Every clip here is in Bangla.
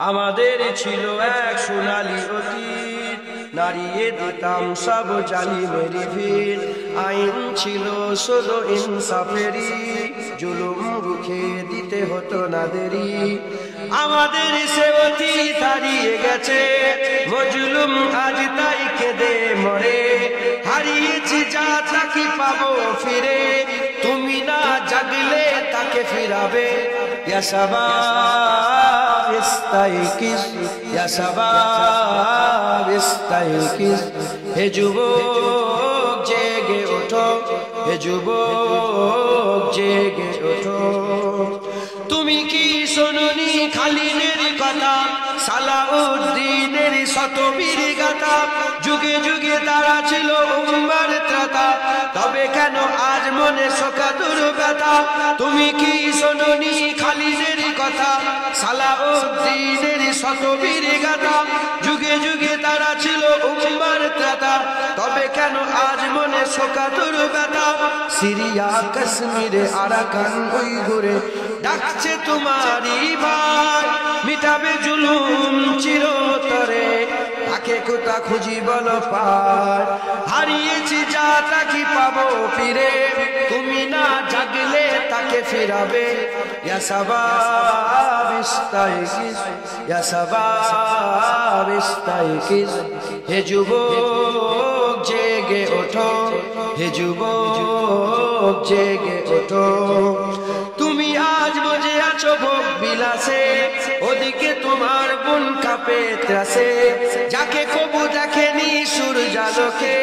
আমাদের ছিল এক সোনালী অতীত, নাড়িয়ে দিতাম সব জালিমের ভিড়। আইন ছিল শুধু ইনসাফেরই, জুলুম রুখে দিতে হতো না দেরি। আমাদের সে অতীত হারিয়ে গেছে, মজলুম আজ তাই কেঁদে মরে। হারিয়েছি যা তাকে পাবো ফিরে, তুমি না জাগলে তাকে ফিরাবে। ইয়া শাবাব ইস্তাইকিজ, ইয়া শাবাব ইস্তাইকিজ, হে যুবক জেগে ওঠো, হে যুবক জেগে ওঠো। তুমি কি শোনোনি খালিদের কথা, সালাউদ্দিনের শতবীর গাথা? যুগে যুগে তারা ছিল উম্মার ত্রাতা, তবে কেন আজ মনে শোকাতুর ব্যথা? তুমি কি শোনোনি খালিদের কথা, সালাউদ্দিনের শতবীর গাথা? যুগে যুগে তারা ছিল উম্মার ত্রাতা, তবে কেন আজ মনে শোকাতুর ব্যথা? সিরিয়া কাশ্মীরে আরাকান উইঘুরে ডাকছে তোমারই ভাই, মিটাবে জুলুম চিরতরে, তাকে কোথা খুঁজি বলো পার। হারিয়েছি যা তাকে পাবো ফিরে, তুমি না জাগলে তাকে ফিরাবে। ইয়া শাবাব ইস্তাইকিজ, ইয়া শাবাব ইস্তাইকিজ, হে যুবক জেগে ওঠো, হে যুবক জেগে ওঠো। তুমি আজ বজে আছো ভোগ বিলাসে, ওদিকে তোমার বোন কাঁপে ত্রাসে। যাকে কবু দেখেনি সূর্যালোকে,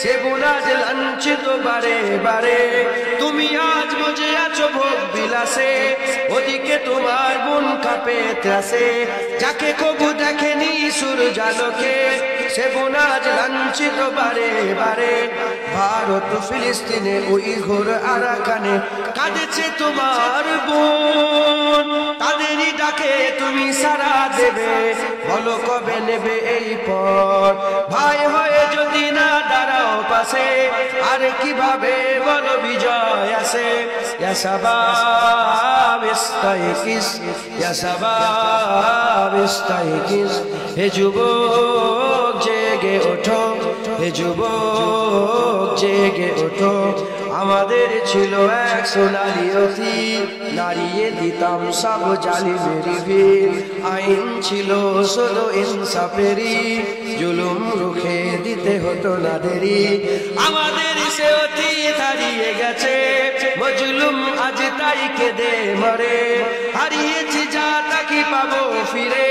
সে বোন আজ লাঞ্ছিত বারে বারে। তুমি আজ বজে আছো ভোগ বিলাসে, ওদিকে তোমার বোন কাঁপে ত্রাসে। যাকে কবু দেখেনি সূর্যালোকে, সে বোন আজ লাঞ্ছিত বারে বারে। ভারত ফিলিস্তিনে উইঘুর আরাকানে কাঁদেছে তোমার বোন, তাদেরই ডাকে তুমি সাড়া দেবে, বলো কবে নেবে এই পথ? ভাই হয়ে যদি না দাঁড়াও পাশে, আর কিভাবে বলো বিজয় আসে? ইয়া শাবাব ইস্তাইকিজ, ইয়া শাবাব ইস্তাইকিজ, হে যুবক জেগে ওঠো, হে যুবক জেগে ওঠো। আমাদের ছিল এক সোনালী অতীত, নাড়িয়ে দিতাম সব জালিমের ভিড়। আইন ছিল শুধু ইনসাফেরই, জুলুম রুখে দিতে হতো না দেরি। আমাদের সে অতীত হারিয়ে গেছে, মজলুম আজ তাই কেঁদে মরে। হারিয়েছি যা তাকে পাবো ফিরে।